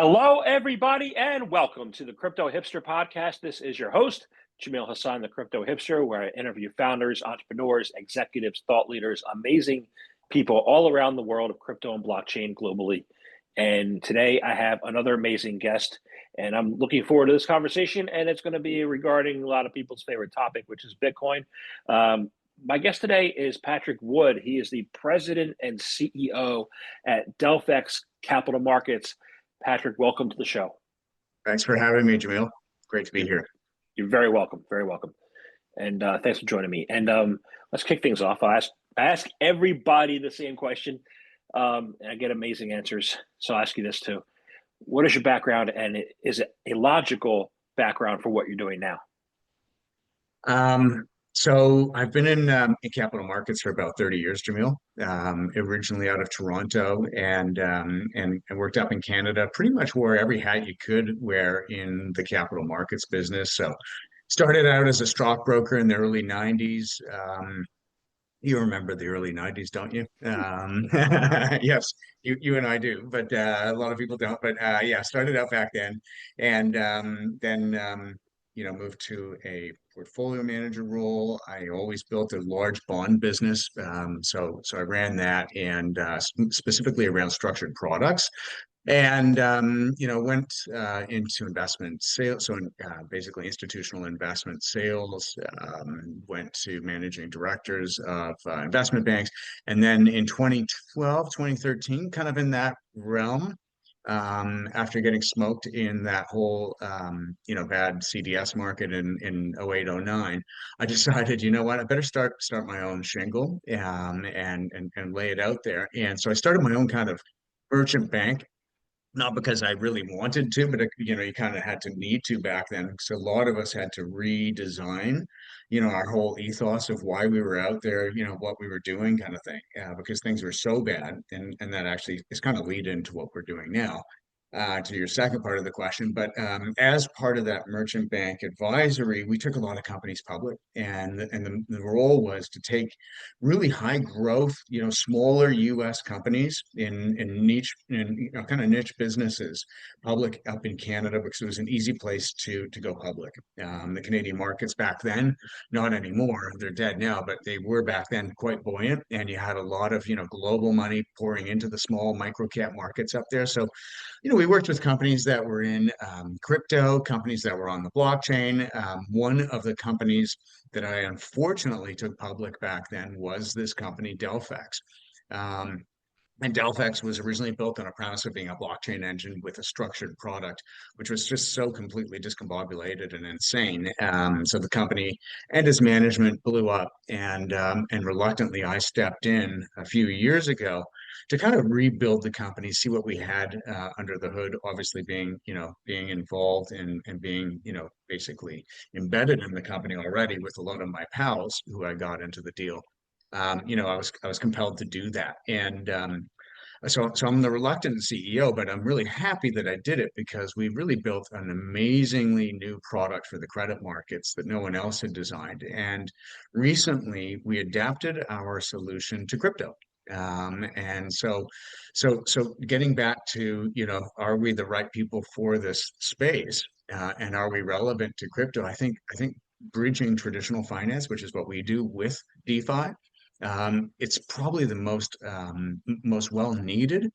Hello, everybody, and welcome to the Crypto Hipster Podcast. This is your host, Jamil Hassan, the Crypto Hipster, where I interview founders, entrepreneurs, executives, thought leaders, amazing people all around the world of crypto and blockchain globally. And today I have another amazing guest, and I'm looking forward to this conversation. And it's going to be regarding a lot of people's favorite topic, which is Bitcoin. My guest today is Patrick Wood. He is the president and CEO at DelphX Capital Markets. Patrick, welcome to the show. Thanks for having me, Jamil. Great to be here. You're very welcome. Very welcome. And thanks for joining me. And let's kick things off. I ask everybody the same question, and I get amazing answers. So I'll ask you this too. What is your background, and is it a logical background for what you're doing now? So I've been in capital markets for about 30 years, Jamil. Originally out of Toronto, and worked up in Canada. Pretty much wore every hat you could wear in the capital markets business. So started out as a stockbroker in the early 90s. You remember the early 90s, don't you? Yes, you and I do, but a lot of people don't. But yeah, started out back then, and then moved to a portfolio manager role. I always built a large bond business, so I ran that, and specifically around structured products. And went into investment sales, so basically institutional investment sales. Went to managing directors of investment banks, and then in 2012, 2013, kind of in that realm, after getting smoked in that whole bad CDS market in 08, 09, I decided, you know what, I better start my own shingle, and lay it out there. And so I started my own kind of merchant bank, not because I really wanted to, but you kind of had to need to back then. So a lot of us had to redesign, our whole ethos of why we were out there, what we were doing, kind of thing, because things were so bad, and that actually is kind of lead into what we're doing now. To your second part of the question, but as part of that merchant bank advisory, we took a lot of companies public, and the role was to take really high growth, smaller U.S. companies in niche, kind of niche businesses public up in Canada, because it was an easy place to go public. The Canadian markets back then, not anymore, they're dead now, but they were back then quite buoyant, and you had a lot of global money pouring into the small micro cap markets up there. So we worked with companies that were in crypto, companies that were on the blockchain. One of the companies that I unfortunately took public back then was this company, DelphX. And DelphX was originally built on a premise of being a blockchain engine with a structured product, which was just so completely discombobulated and insane. So the company and its management blew up, and reluctantly I stepped in a few years ago to kind of rebuild the company, see what we had under the hood. Obviously, being involved and being basically embedded in the company already with a lot of my pals who I got into the deal. I was compelled to do that, and so I'm the reluctant CEO, but I'm really happy that I did it, because we really built an amazingly new product for the credit markets that no one else had designed. And recently, we adapted our solution to crypto. And so getting back to, are we the right people for this space, and are we relevant to crypto? I think bridging traditional finance, which is what we do with DeFi, it's probably the most well needed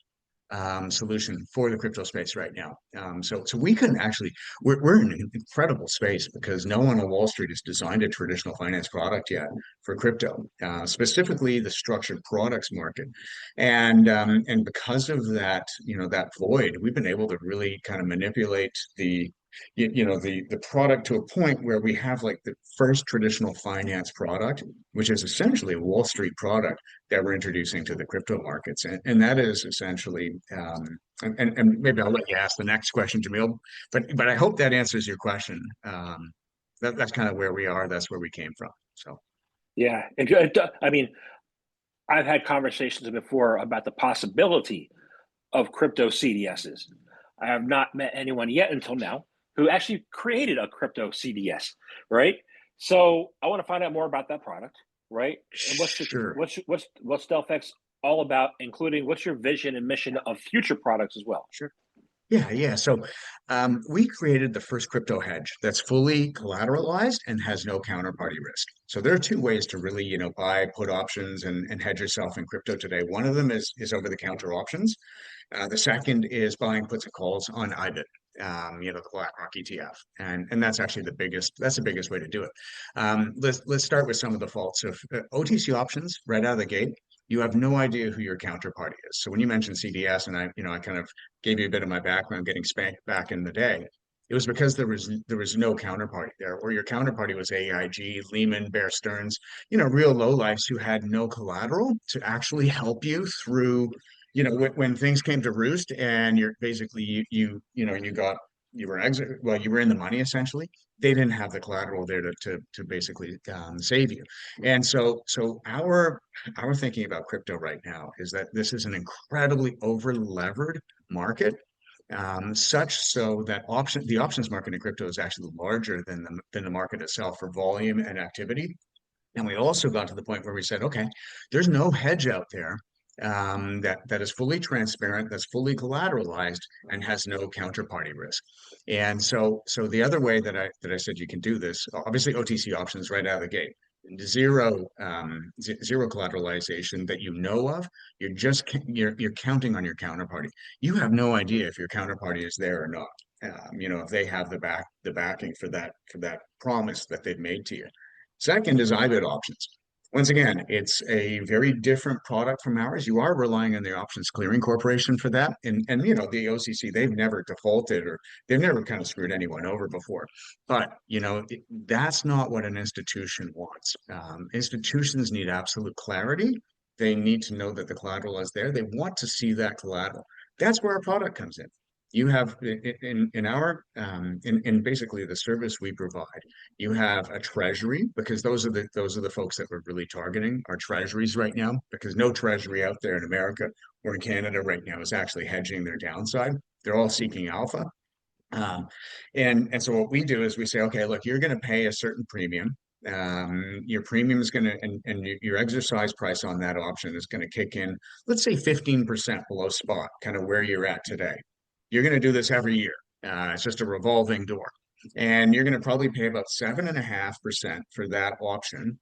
solution for the crypto space right now. So we can actually, we're in an incredible space, because no one on Wall Street has designed a traditional finance product yet for crypto, specifically the structured products market. And because of that, that void, we've been able to really kind of manipulate the product to a point where we have like the first traditional finance product, which is essentially a Wall Street product that we're introducing to the crypto markets. And that is essentially, and maybe I'll let you ask the next question, Jamil, but I hope that answers your question. That's kind of where we are. That's where we came from. So, Yeah. I mean, I've had conversations before about the possibility of crypto CDSs. I have not met anyone yet until now who actually created a crypto CDS, right? So I want to find out more about that product, right? And what's DelphX all about, including what's your vision and mission of future products as well? Sure. Yeah. So we created the first crypto hedge that's fully collateralized and has no counterparty risk. So there are two ways to really, buy put options and hedge yourself in crypto today. One of them is over-the-counter options. The second is buying puts and calls on IBIT, the BlackRock ETF, and that's actually the biggest. That's the biggest way to do it. Let's start with some of the faults of OTC options right out of the gate. You have no idea who your counterparty is. So when you mentioned CDS, and I kind of gave you a bit of my background getting spanked back in the day. It was because there was no counterparty there, or your counterparty was AIG, Lehman, Bear Stearns, real lowlifes who had no collateral to actually help you through when things came to roost and you're basically you were exit well you were in the money essentially. They didn't have the collateral there to basically save you. And so our thinking about crypto right now is that this is an incredibly over levered market, such so that the options market in crypto is actually larger than the market itself for volume and activity. And we also got to the point where we said, okay, there's no hedge out there that is fully transparent, that's fully collateralized, and has no counterparty risk. And so the other way that I said you can do this, obviously OTC options right out of the gate, zero collateralization that you know of. You're counting on your counterparty. You have no idea if your counterparty is there or not. If they have the backing for that promise that they've made to you. Second is IBIT options. Once again, it's a very different product from ours. You are relying on the Options Clearing Corporation for that. And the OCC, they've never defaulted or they've never kind of screwed anyone over before. But, that's not what an institution wants. Institutions need absolute clarity. They need to know that the collateral is there. They want to see that collateral. That's where our product comes in. You have in basically the service we provide, you have a treasury, because those are the folks that we're really targeting, our treasuries right now, because no treasury out there in America or in Canada right now is actually hedging their downside. They're all seeking alpha. Um, and so what we do is we say, okay, look, you're going to pay a certain premium. Your premium is going to, and your exercise price on that option is going to kick in, let's say 15% below spot, kind of where you're at today. You're going to do this every year. It's just a revolving door. And you're going to probably pay about 7.5% for that option.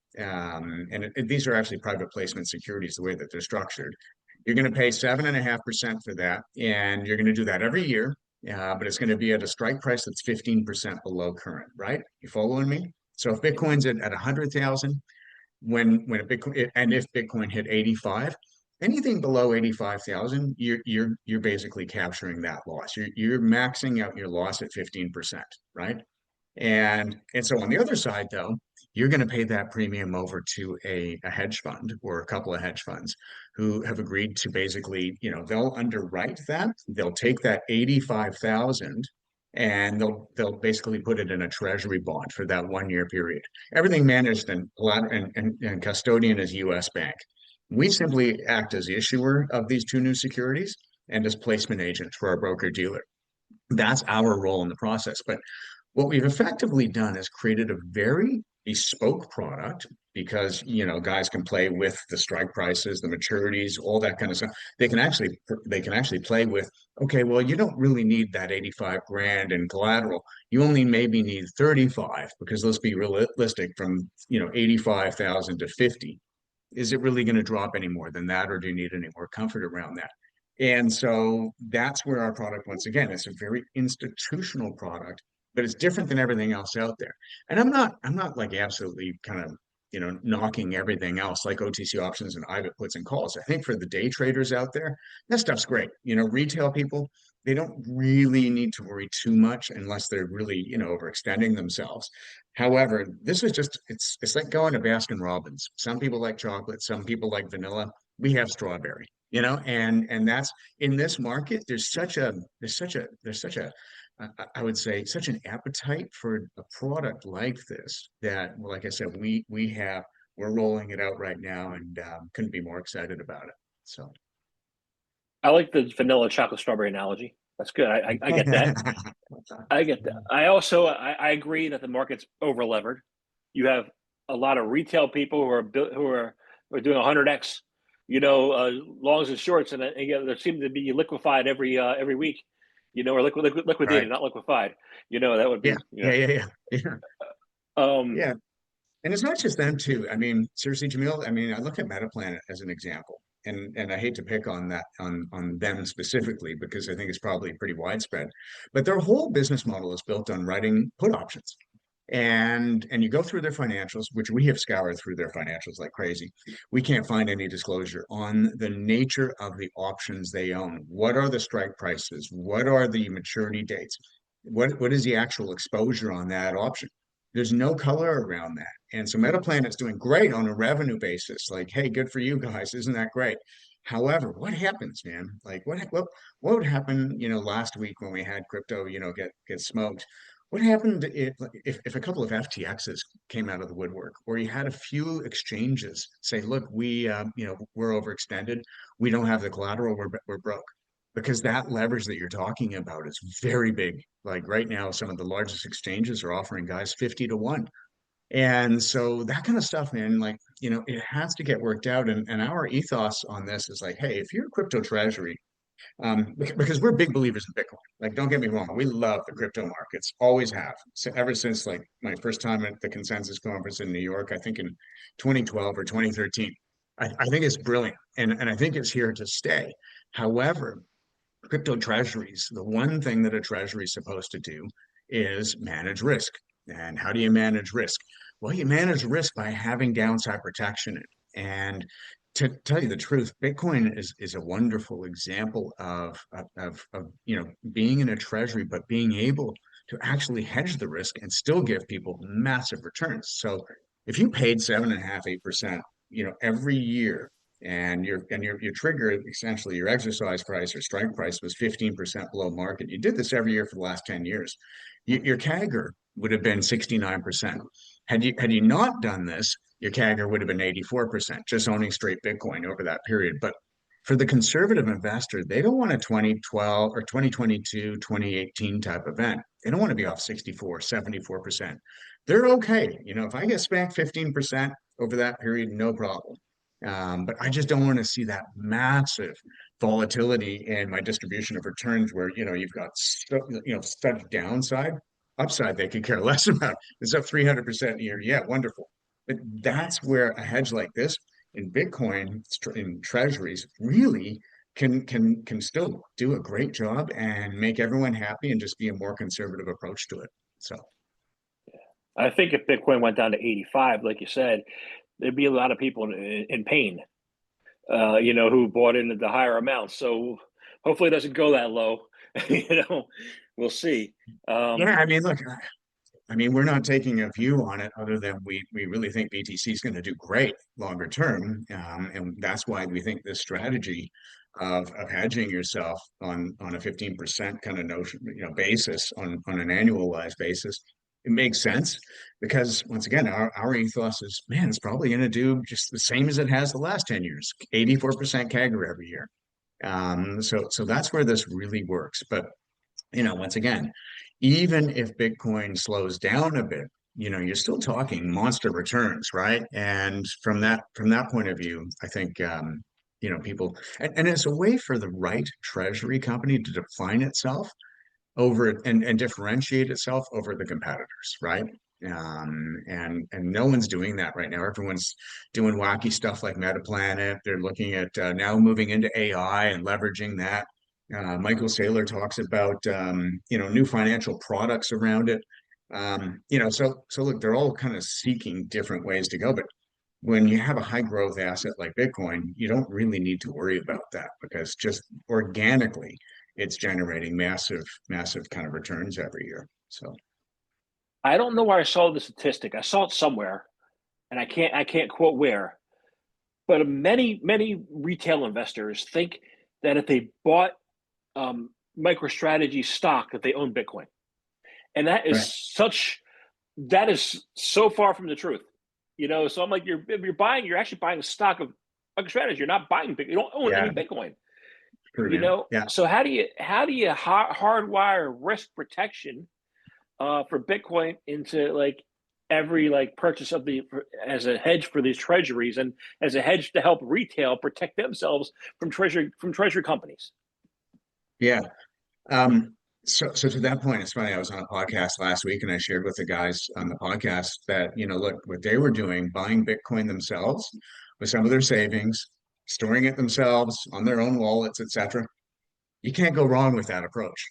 These are actually private placement securities, the way that they're structured. You're going to pay 7.5% for that, and you're going to do that every year. But it's going to be at a strike price that's 15% below current, right? You following me? So if Bitcoin's at 100,000, if Bitcoin hit 85, anything below 85,000, you're basically capturing that loss. You're maxing out your loss at 15%, right? And so on the other side, though, you're going to pay that premium over to a hedge fund or a couple of hedge funds who have agreed to basically, they'll underwrite that. They'll take that 85,000 and they'll basically put it in a treasury bond for that 1 year period. Everything managed and custodian is US Bank. We simply act as issuer of these two new securities and as placement agent for our broker dealer. That's our role in the process. But what we've effectively done is created a very bespoke product because guys can play with the strike prices, the maturities, all that kind of stuff. They can actually play with, okay, well, you don't really need that 85 grand in collateral. You only maybe need 35, because let's be realistic, from 85,000 to 50. Is it really going to drop any more than that, or do you need any more comfort around that? And so that's where our product, once again, it's a very institutional product, but it's different than everything else out there. And I'm not like absolutely kind of, knocking everything else like OTC options and IBIT puts and calls. I think for the day traders out there, that stuff's great. Retail people, they don't really need to worry too much unless they're really, overextending themselves. However, this is just, it's like going to Baskin Robbins. Some people like chocolate, some people like vanilla. We have strawberry, and that's in this market. There's such a I would say such an appetite for a product like this that, well, like I said, we're rolling it out right now, and couldn't be more excited about it. So I like the vanilla chocolate strawberry analogy. That's good. I get that. I get that. I agree that the market's over levered. You have a lot of retail people who are doing 100x, longs and shorts, and again, they seem to be liquefied every week. or liquidated, Right. not liquefied. That would Yeah. be, Yeah. um, Yeah. And it's not just them too. I mean, seriously, Jamil, I mean, I look at MetaPlanet as an example. And I hate to pick on that on them specifically because I think it's probably pretty widespread. But their whole business model is built on writing put options. And you go through their financials, which we have scoured through their financials like crazy. We can't find any disclosure on the nature of the options they own. What are the strike prices? What are the maturity dates? What is the actual exposure on that option? There's no color around that. And so Metaplanet's doing great on a revenue basis. Like, hey, good for you guys. Isn't that great? However, what happens, man? Like what would happen, last week when we had crypto, get smoked? What happened if a couple of FTXs came out of the woodwork, or you had a few exchanges say, look, we're overextended, we don't have the collateral, we're broke, because that leverage that you're talking about is very big. Like right now, some of the largest exchanges are offering guys 50 to 1. And so that kind of stuff, man, like, it has to get worked out. And our ethos on this is like, hey, if you're a crypto treasury, because we're big believers in Bitcoin. Like, don't get me wrong, we love the crypto markets, always have. So ever since like my first time at the Consensus Conference in New York, I think in 2012 or 2013. I think it's brilliant, and I think it's here to stay. However, crypto treasuries, the one thing that a treasury is supposed to do is manage risk. And how do you manage risk? Well, you manage risk by having downside protection. And to tell you the truth, Bitcoin is a wonderful example of being in a treasury, but being able to actually hedge the risk and still give people massive returns. So if you paid 7.5%, 8%, every year, and your trigger, essentially your exercise price or strike price, was 15% below market. You did this every year for the last 10 years. Your CAGR would have been 69%. Had you not done this, your CAGR would have been 84%, just owning straight Bitcoin over that period. But for the conservative investor, they don't want a 2012 or 2022, 2018 type event. They don't want to be off 64, 74%. They're okay. If I get spanked 15% over that period, no problem. But I just don't want to see that massive volatility in my distribution of returns where, you've got such downside. Upside they could care less about. It's up 300% a year. Yeah, wonderful. But that's where a hedge like this in Bitcoin, in treasuries, really can still do a great job and make everyone happy and just be a more conservative approach to it. So I think if Bitcoin went down to 85, like you said, there'd be a lot of people in pain, who bought into the higher amounts. So hopefully it doesn't go that low. We'll see. yeah, I mean, look, we're not taking a view on it other than we really think BTC is going to do great longer term, and that's why we think this strategy of hedging yourself on a 15% kind of notion, basis on an annualized basis, it makes sense because once again, our ethos is, man, it's probably going to do just the same as it has the last 10 years, 84% CAGR every year. So that's where this really works. But once again, even if Bitcoin slows down a bit, you're still talking monster returns, right? And from that point of view, I think people, and it's a way for the right treasury company to define itself over and differentiate itself over the competitors, right? And no one's doing that right now. Everyone's doing wacky stuff like MetaPlanet. They're looking at now moving into AI and leveraging that. Michael Saylor talks about new financial products around it. So look, they're all kind of seeking different ways to go. But when you have a high growth asset like Bitcoin, you don't really need to worry about that because just organically, it's generating massive, massive kind of returns every year. So I don't know where I saw the statistic. I saw it somewhere, and I can't quote where, but many retail investors think that if they bought MicroStrategy stock, that they own Bitcoin, and right, that is so far from the truth. So I'm like, you're actually buying a stock of MicroStrategy. You're not buying Bitcoin. You don't own yeah, any Bitcoin. true, man. Yeah, So how do you hardwire risk protection for Bitcoin into like every like purchase of as a hedge for these treasuries and as a hedge to help retail protect themselves from treasury companies? yeah. So to that point, it's funny. I was on a podcast last week and I shared with the guys on the podcast that, look, what they were doing, buying Bitcoin themselves with some of their savings, storing it themselves on their own wallets, etc. You can't go wrong with that approach.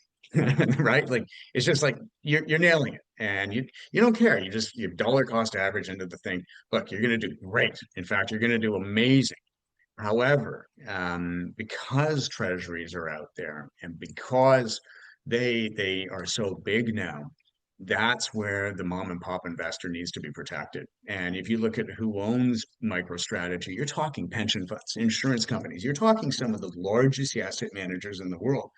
Right? Like it's just like you're nailing it and you don't care. You dollar cost average into the thing. Look, you're gonna do great. In fact, you're gonna do amazing. However, because treasuries are out there and because they are so big now, that's where the mom and pop investor needs to be protected. And if you look at who owns MicroStrategy, you're talking pension funds, insurance companies, you're talking some of the largest asset managers in the world.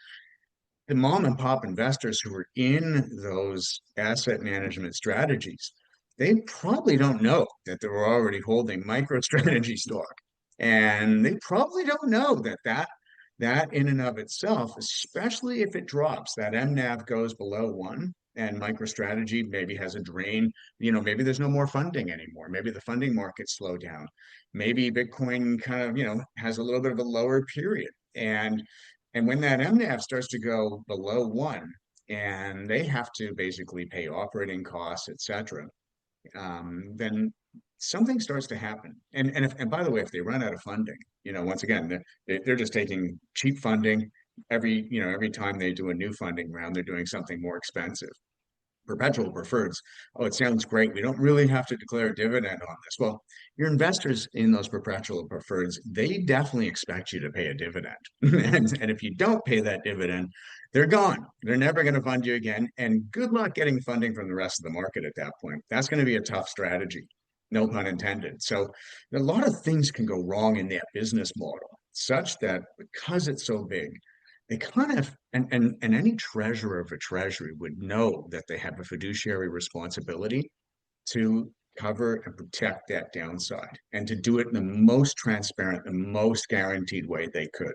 The mom and pop investors who are in those asset management strategies, they probably don't know that they're already holding MicroStrategy stock. And they probably don't know that in and of itself, especially if it drops, that MNAV goes below one and MicroStrategy maybe has a drain, maybe there's no more funding anymore. Maybe the funding markets slow down. Maybe Bitcoin kind of, has a little bit of a lower period. And when that MNAV starts to go below one, and they have to basically pay operating costs, et cetera, then something starts to happen. And by the way, if they run out of funding, once again, they're just taking cheap funding every time they do a new funding round, they're doing something more expensive. Perpetual preferreds. Oh, it sounds great. We don't really have to declare a dividend on this. Well, your investors in those perpetual preferreds, they definitely expect you to pay a dividend. And if you don't pay that dividend, they're gone. They're never going to fund you again. And good luck getting funding from the rest of the market at that point. That's going to be a tough strategy. No pun intended. So a lot of things can go wrong in that business model, such that because it's so big, they kind of and any treasurer of a treasury would know that they have a fiduciary responsibility to cover and protect that downside and to do it in the most transparent, the most guaranteed way they could.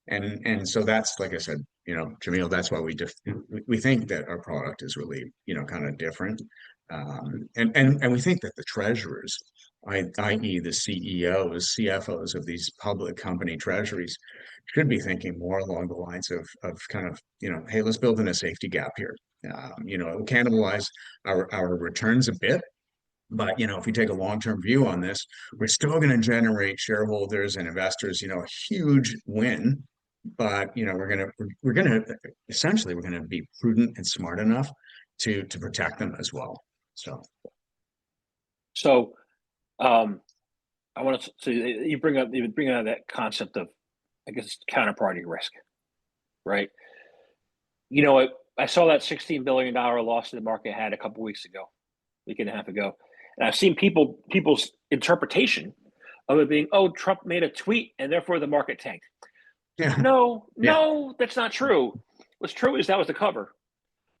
And so that's like I said, Jamil, that's why we think that our product is really, kind of different. And we think that the treasurers, i.e. the CEOs, CFOs of these public company treasuries, should be thinking more along the lines of kind of, hey, let's build in a safety gap here. It will cannibalize our returns a bit, but if we take a long-term view on this, we're still going to generate shareholders and investors, a huge win. But we're gonna essentially we're gonna be prudent and smart enough to protect them as well. So I want to. So you bring up that concept of, I guess, counterparty risk, right? I saw that $16 billion loss that the market had a couple weeks ago, week and a half ago, and I've seen people's interpretation of it being, oh, Trump made a tweet and therefore the market tanked. Yeah, No, yeah, no, that's not true. What's true is that was the cover.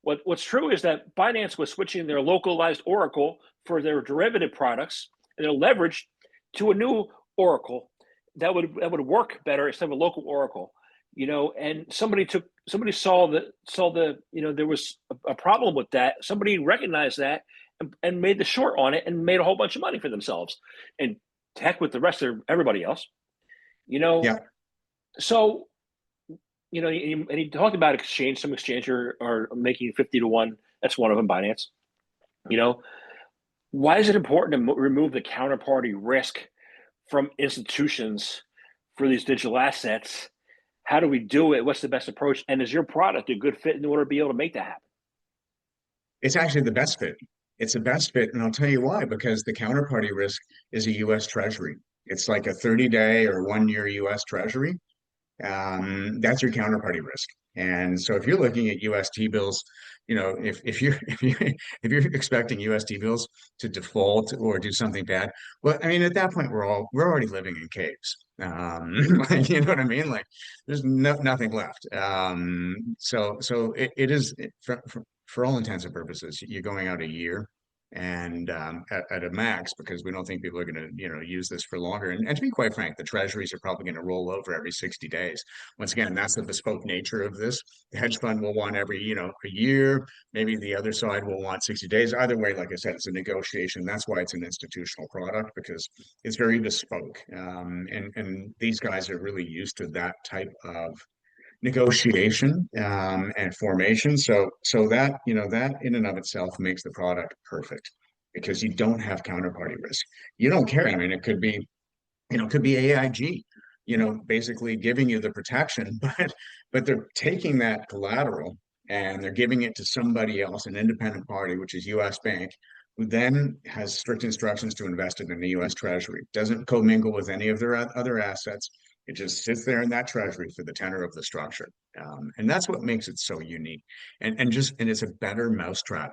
What's true is that Binance was switching their localized Oracle for their derivative products and their leverage to a new Oracle that would work better instead of a local Oracle. And somebody saw the there was a problem with that. Somebody recognized that and made the short on it and made a whole bunch of money for themselves. And heck with the rest of everybody else. yeah. So and he talked about some exchange are making 50 to 1. That's one of them, Binance. Why is it important to remove the counterparty risk from institutions for these digital assets? How do we do it? What's the best approach? And is your product a good fit in order to be able to make that happen? It's actually the best fit. It's the best fit, and I'll tell you why. Because the counterparty risk is a U.S. Treasury. It's like a 30-day or 1 year U.S. Treasury. That's your counterparty risk. And so if you're looking at UST bills, if you're if you're expecting UST bills to default or do something bad, well, I mean, at that point we're already living in caves. You know what I mean? Like there's nothing left. So it is for all intents and purposes, you're going out a year and at a max because we don't think people are going to use this for longer. And to be quite frank, the treasuries are probably going to roll over every 60 days. Once again, that's the bespoke nature of this. The hedge fund will want every a year. Maybe the other side will want 60 days. Either way, like I said, it's a negotiation. That's why it's an institutional product, because it's very bespoke. And these guys are really used to that type of negotiation and formation. So that, that in and of itself makes the product perfect because you don't have counterparty risk. You don't care. I mean, it could be AIG, basically giving you the protection, but they're taking that collateral and they're giving it to somebody else, an independent party, which is US Bank, who then has strict instructions to invest it in the US Treasury. Doesn't commingle with any of their other assets. It just sits there in that treasury for the tenor of the structure. And that's what makes it so unique. And it's a better mousetrap,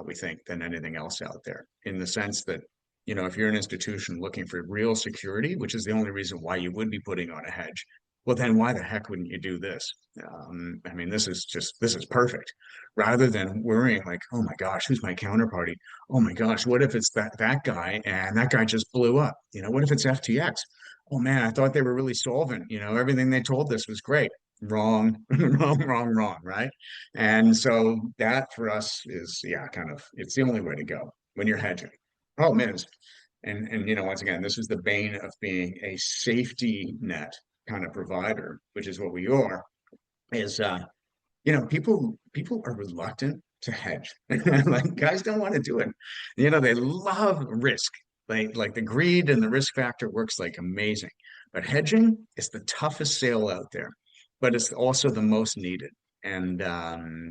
we think, than anything else out there, in the sense that if you're an institution looking for real security, which is the only reason why you would be putting on a hedge, well, then why the heck wouldn't you do this? I mean, this is perfect. Rather than worrying like, oh my gosh, who's my counterparty? Oh my gosh, what if it's that guy and that guy just blew up? What if it's FTX? Oh man, I thought they were really solvent. Everything they told us was great. Wrong, wrong, wrong, wrong, right? And so that for us is, yeah, it's the only way to go when you're hedging. Problem is, and once again, this is the bane of being a safety net kind of provider, which is what we are, is people are reluctant to hedge. Like guys don't want to do it. They love risk. Like the greed and the risk factor works like amazing. But hedging is the toughest sale out there, but it's also the most needed. And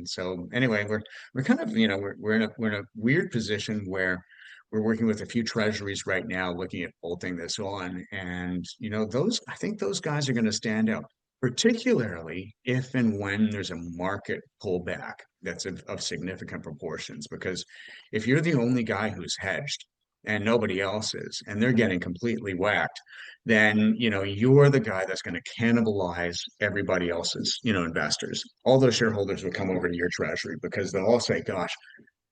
so anyway, we're kind of, we're in a weird position where we're working with a few treasuries right now looking at bolting this on. And I think those guys are going to stand out, particularly if and when there's a market pullback that's of significant proportions. Because if you're the only guy who's hedged and nobody else is, and they're getting completely whacked, then you're the guy that's going to cannibalize everybody else's investors. All those shareholders will come over to your treasury because they'll all say, gosh,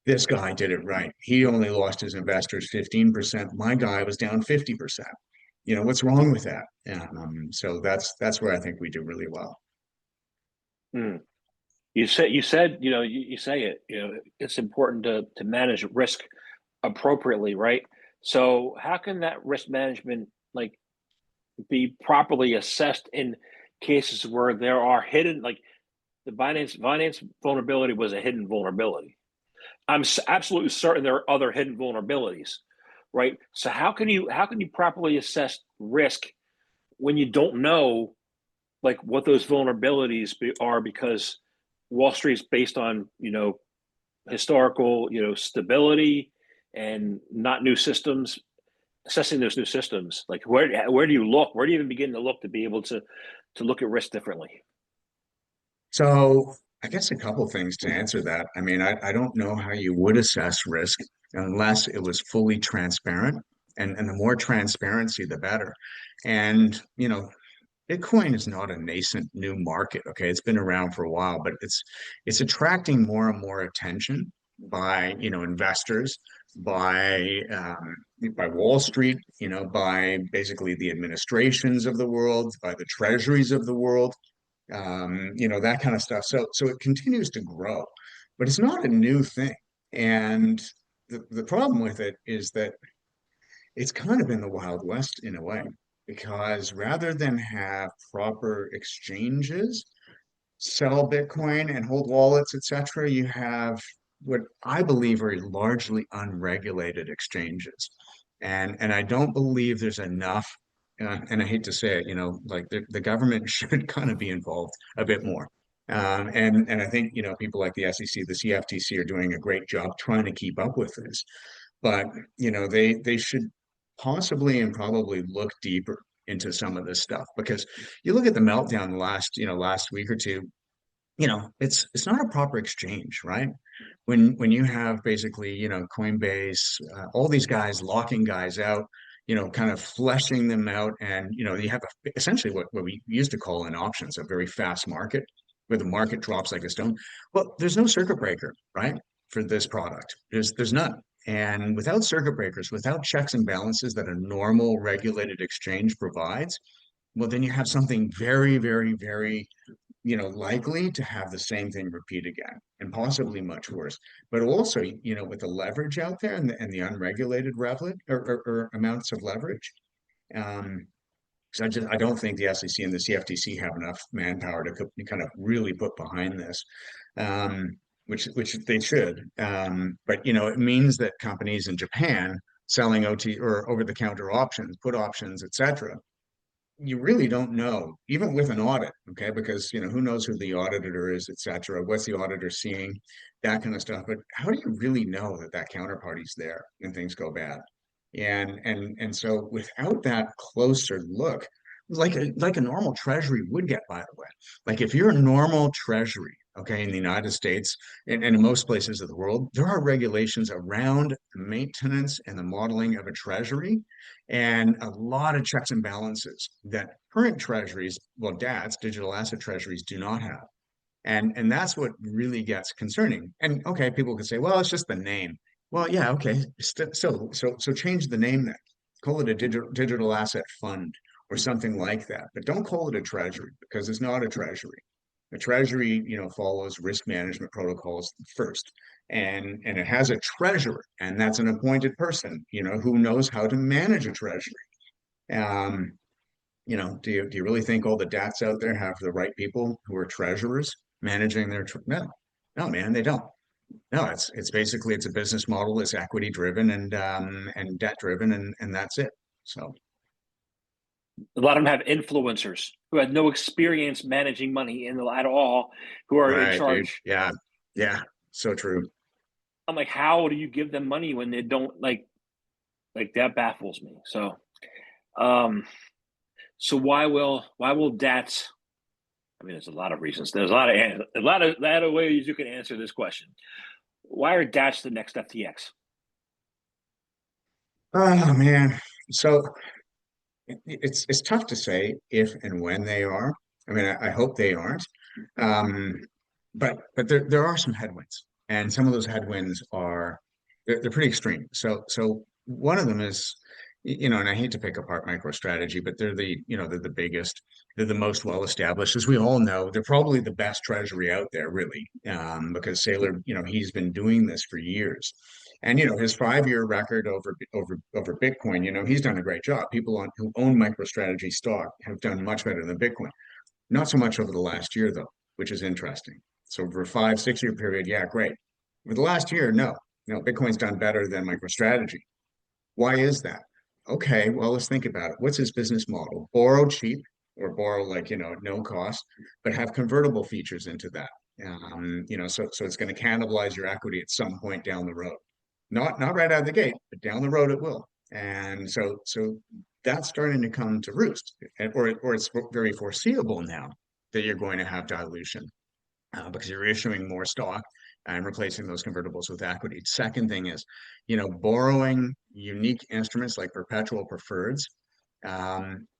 this guy did it right. He only lost his investors 15%. My guy was down 50%. What's wrong with that? So that's where I think we do really well. Hmm. You said you say it. It's important to manage risk appropriately, right? So how can that risk management like be properly assessed in cases where there are hidden, like the Binance vulnerability was a hidden vulnerability. I'm absolutely certain there are other hidden vulnerabilities, right? So how can you properly assess risk when you don't know like what those vulnerabilities are, because Wall Street is based on historical stability and not new systems. Assessing those new systems, like where do you look? Where do you even begin to look to be able to look at risk differently? So I guess a couple things to answer that. I mean, I don't know how you would assess risk unless it was fully transparent. And the more transparency, the better. And, Bitcoin is not a nascent new market. Okay, it's been around for a while, but it's attracting more and more attention by investors, by Wall Street, by basically the administrations of the world, by the treasuries of the world, that kind of stuff. So it continues to grow, but it's not a new thing. And the problem with it is that it's kind of in the Wild West in a way, because rather than have proper exchanges, sell Bitcoin and hold wallets, etc., you have what I believe are largely unregulated exchanges. And I don't believe there's enough, and I hate to say it, like the government should kind of be involved a bit more. And I think, people like the SEC, the CFTC are doing a great job trying to keep up with this. But, they should possibly and probably look deeper into some of this stuff, because you look at the meltdown last week or two, it's not a proper exchange, right? When you have basically, Coinbase, all these guys locking guys out, kind of fleshing them out, and you have essentially what we used to call in options a very fast market, where the market drops like a stone. Well, there's no circuit breaker, right, for this product. There's none. And without circuit breakers, without checks and balances that a normal regulated exchange provides, well, then you have something very, very, very likely to have the same thing repeat again, and possibly much worse. But also, with the leverage out there and the unregulated or amounts of leverage, um, because I don't think the SEC and the CFTC have enough manpower to kind of really put behind this, um, which they should. But it means that companies in Japan selling OT or over the counter options, put options, etc., you really don't know, even with an audit, okay? Because who knows who the auditor is, et cetera, what's the auditor seeing, that kind of stuff. But how do you really know that that counterparty's there when things go bad? And so without that closer look, like a normal treasury would get, by the way. Like if you're a normal treasury, okay, in the United States and in most places of the world, there are regulations around the maintenance and the modeling of a treasury and a lot of checks and balances that current treasuries, well, DATs, digital asset treasuries, do not have. And that's what really gets concerning. And okay, people can say, well, it's just the name. Well, yeah, okay. So change the name then. Call it a digital asset fund or something like that. But don't call it a treasury because it's not a treasury. A treasury, follows risk management protocols first. And it has a treasurer, and that's an appointed person, who knows how to manage a treasury. Um, do you really think all the DATs out there have the right people who are treasurers managing their no, no, man, they don't. No, it's basically it's a business model. It's equity driven and debt driven, and that's it. So A lot of them have influencers who had no experience managing money at all, who are in right, dude. charge. Yeah, yeah, so true. I'm like, how do you give them money when they don't like that baffles me. Um, so why will DATs? I mean, there's a lot of reasons. There's a lot of ways you can answer this question. Why are DATs the next FTX? Oh man, so it's tough to say if and when they are. I mean, I hope they aren't. Um, but there are some headwinds, and some of those headwinds are they're pretty extreme. So one of them is, and I hate to pick apart MicroStrategy, but they're the biggest, they're the most well established, as we all know. They're probably the best treasury out there, really, because Saylor, he's been doing this for years. And his 5-year record over Bitcoin, he's done a great job. People who own MicroStrategy stock have done much better than Bitcoin. Not so much over the last year, though, which is interesting. So over a 5, 6 year period, yeah, great. Over the last year, no. No, Bitcoin's done better than MicroStrategy. Why is that? Okay, well, let's think about it. What's his business model? Borrow cheap or borrow like, at no cost, but have convertible features into that. So it's going to cannibalize your equity at some point down the road. Not right out of the gate, but down the road it will. And so that's starting to come to roost, or it's very foreseeable now that you're going to have dilution because you're issuing more stock and replacing those convertibles with equity. Second thing is, borrowing unique instruments like perpetual preferreds.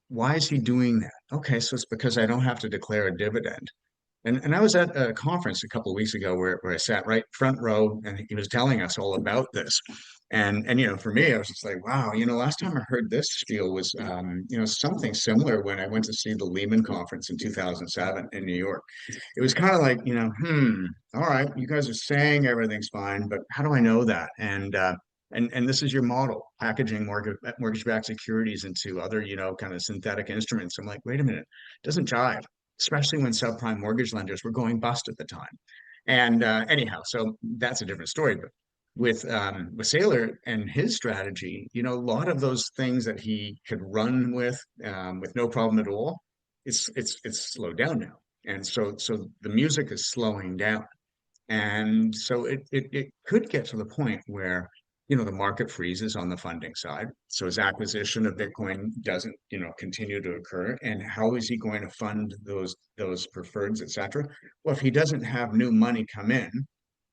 Why is he doing that? Okay, so it's because I don't have to declare a dividend. And I was at a conference a couple of weeks ago where I sat right front row and he was telling us all about this. And for me, I was just like, wow, last time I heard this spiel was something similar when I went to see the Lehman conference in 2007 in New York. It was kind of like, all right, you guys are saying everything's fine, but how do I know that? And this is your model, packaging mortgage-backed securities into other, kind of synthetic instruments. I'm like, wait a minute, it doesn't jive, especially when subprime mortgage lenders were going bust at the time. And anyhow, so that's a different story. But with Saylor and his strategy, a lot of those things that he could run with no problem at all, it's slowed down now. And so the music is slowing down. And so it could get to the point where, the market freezes on the funding side. So his acquisition of Bitcoin doesn't, continue to occur. And how is he going to fund those preferreds, et cetera? Well, if he doesn't have new money come in,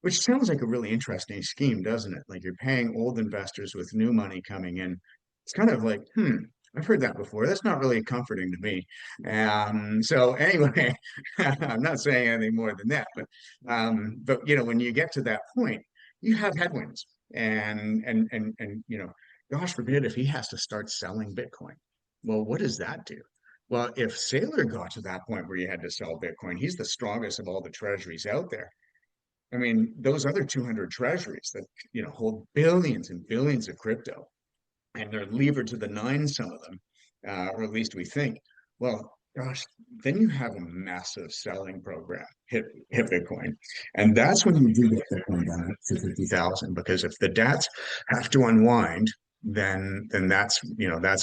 which sounds like a really interesting scheme, doesn't it? Like you're paying old investors with new money coming in. It's kind of like, I've heard that before. That's not really comforting to me. So anyway, I'm not saying anything more than that, but when you get to that point, you have headwinds, and gosh forbid if he has to start selling Bitcoin. Well, what does that do? Well, if Saylor got to that point where he had to sell Bitcoin, he's the strongest of all the treasuries out there. I mean, those other 200 treasuries that hold billions and billions of crypto, and they're levered to the nines, some of them. or at least we think. Well, gosh, then you have a massive selling program hit Bitcoin, and that's when you do get Bitcoin down to 50,000. Because if the debts have to unwind, then that's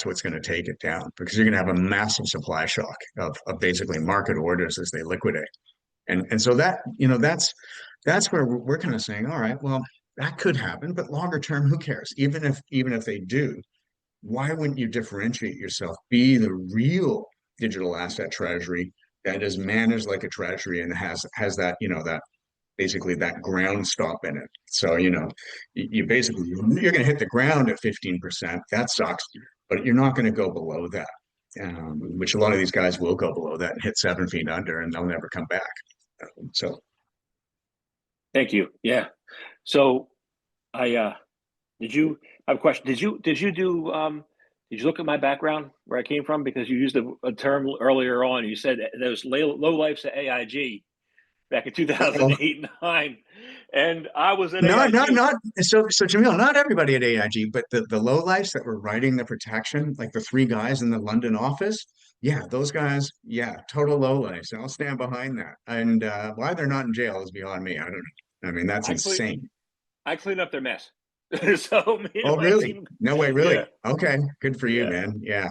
what's going to take it down, because you're going to have a massive supply shock of basically market orders as they liquidate. And so that's where we're kind of saying, all right, well, that could happen, but longer term, who cares? Even if they do, why wouldn't you differentiate yourself? Be the real digital asset treasury that is managed like a treasury and has that, that basically that ground stop in it. So, you basically you're going to hit the ground at 15%. That sucks, but you're not going to go below that. Which a lot of these guys will go below that and hit 7 feet under, and they'll never come back. So, Thank you. Yeah. So I did you I have a question? Did you look at my background where I came from? Because you used a term earlier on. You said those low lifes at AIG back in well, 2008 and 9, and I was at AIG. not so Jamil, not everybody at AIG, but the lowlifes that were writing the protection, like the three guys in the London office, yeah, those guys, yeah, total lowlifes. And I'll stand behind that. And why they're not in jail is beyond me. I don't know. I mean, that's I clean insane. I cleaned up their mess. So me and Oh, my really? team, No way, really? yeah, Okay, good for you, yeah, man. Yeah.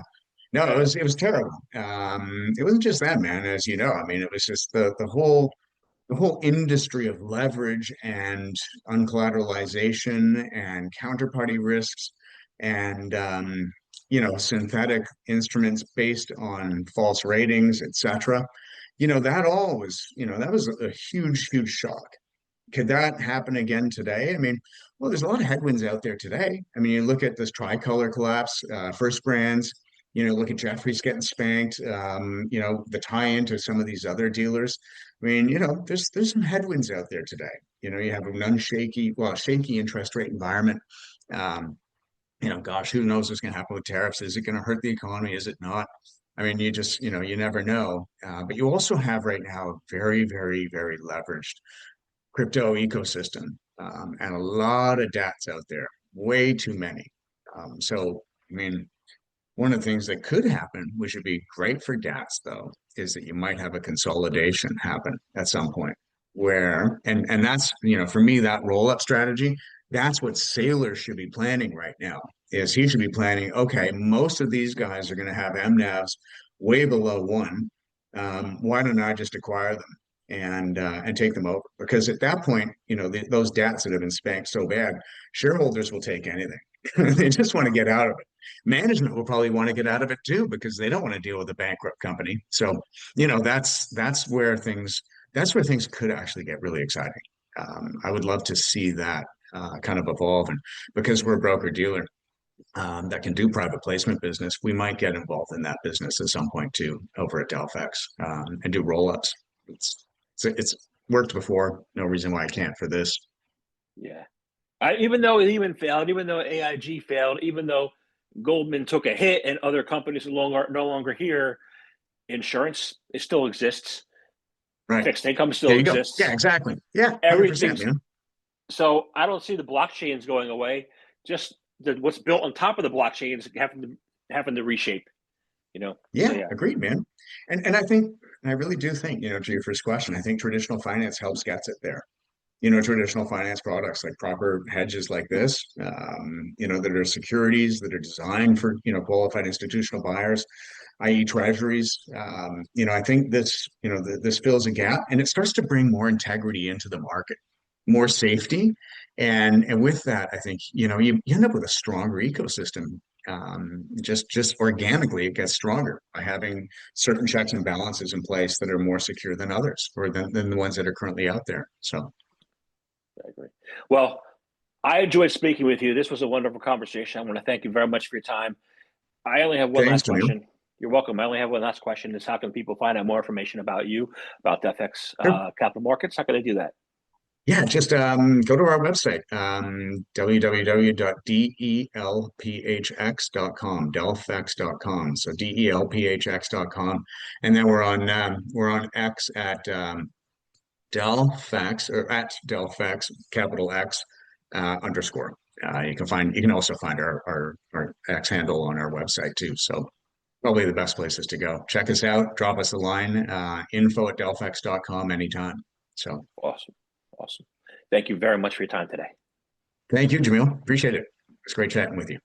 No, it yeah. was terrible. It wasn't just that, man, as you know. I mean, it was just the whole industry of leverage and uncollateralization and counterparty risks and synthetic instruments based on false ratings, etc. That all was, that was a huge shock. Could that happen again today? I mean, well, there's a lot of headwinds out there today. I mean, you look at this tricolor collapse, First Brands, look at Jeffries getting spanked, the tie into some of these other dealers. I mean, there's some headwinds out there today. You have an shaky interest rate environment. Um, gosh, who knows what's going to happen with tariffs? Is it going to hurt the economy? Is it not? I mean, you just, you never know. But you also have right now a very, very, very leveraged crypto ecosystem, and a lot of dApps out there, way too many. So, I mean, one of the things that could happen, which would be great for dApps, though, is that you might have a consolidation happen at some point where, and that's, for me, that roll up strategy, that's what Saylor should be planning right now, is he should be planning, okay, most of these guys are going to have MNAVs way below one. Why don't I just acquire them and take them over? Because at that point, those dApps that have been spanked so bad, shareholders will take anything. They just want to get out of it. Management will probably want to get out of it too, because they don't want to deal with a bankrupt company. So, that's where things could actually get really exciting. I would love to see that kind of evolve, and because we're a broker dealer that can do private placement business, we might get involved in that business at some point too over at DelphX, and do roll ups. It's worked before. No reason why I can't for this. Yeah. Even though it even failed, even though AIG failed, even though Goldman took a hit and other companies are no longer here, insurance, it still exists. Right. Fixed income There still you go. Yeah, exists. exactly. Yeah, 100%, Everything's man. so I don't see the blockchains going away. Just what's built on top of the blockchains having to reshape. So Yeah, yeah, agreed, man. And I really do think, to your first question, I think traditional finance helps gets it there. Traditional finance products like proper hedges like this, that are securities that are designed for, qualified institutional buyers, i.e. treasuries. I think this fills a gap, and it starts to bring more integrity into the market, more safety. And with that, I think, you end up with a stronger ecosystem. Just organically, it gets stronger by having certain checks and balances in place that are more secure than others, or than the ones that are currently out there. So I agree. Well, I enjoyed speaking with you. This was a wonderful conversation. I want to thank you very much for your time. I only have one thanks, last Jamil. question. You're welcome. I only have one last question. Is how can people find out more information about you, about DelphX Capital Markets? How can they do that? Yeah, just go to our website, www.delphx.com, delphx.com. So delphx.com. And then we're on X at Delphex, or at Delphex, capital X underscore. You can also find our X handle on our website too. So probably the best places to go. Check us out, drop us a line, info@delphx.com anytime. So Awesome. Awesome. Thank you very much for your time today. thank you, Jamil. Appreciate it. It's great chatting with you.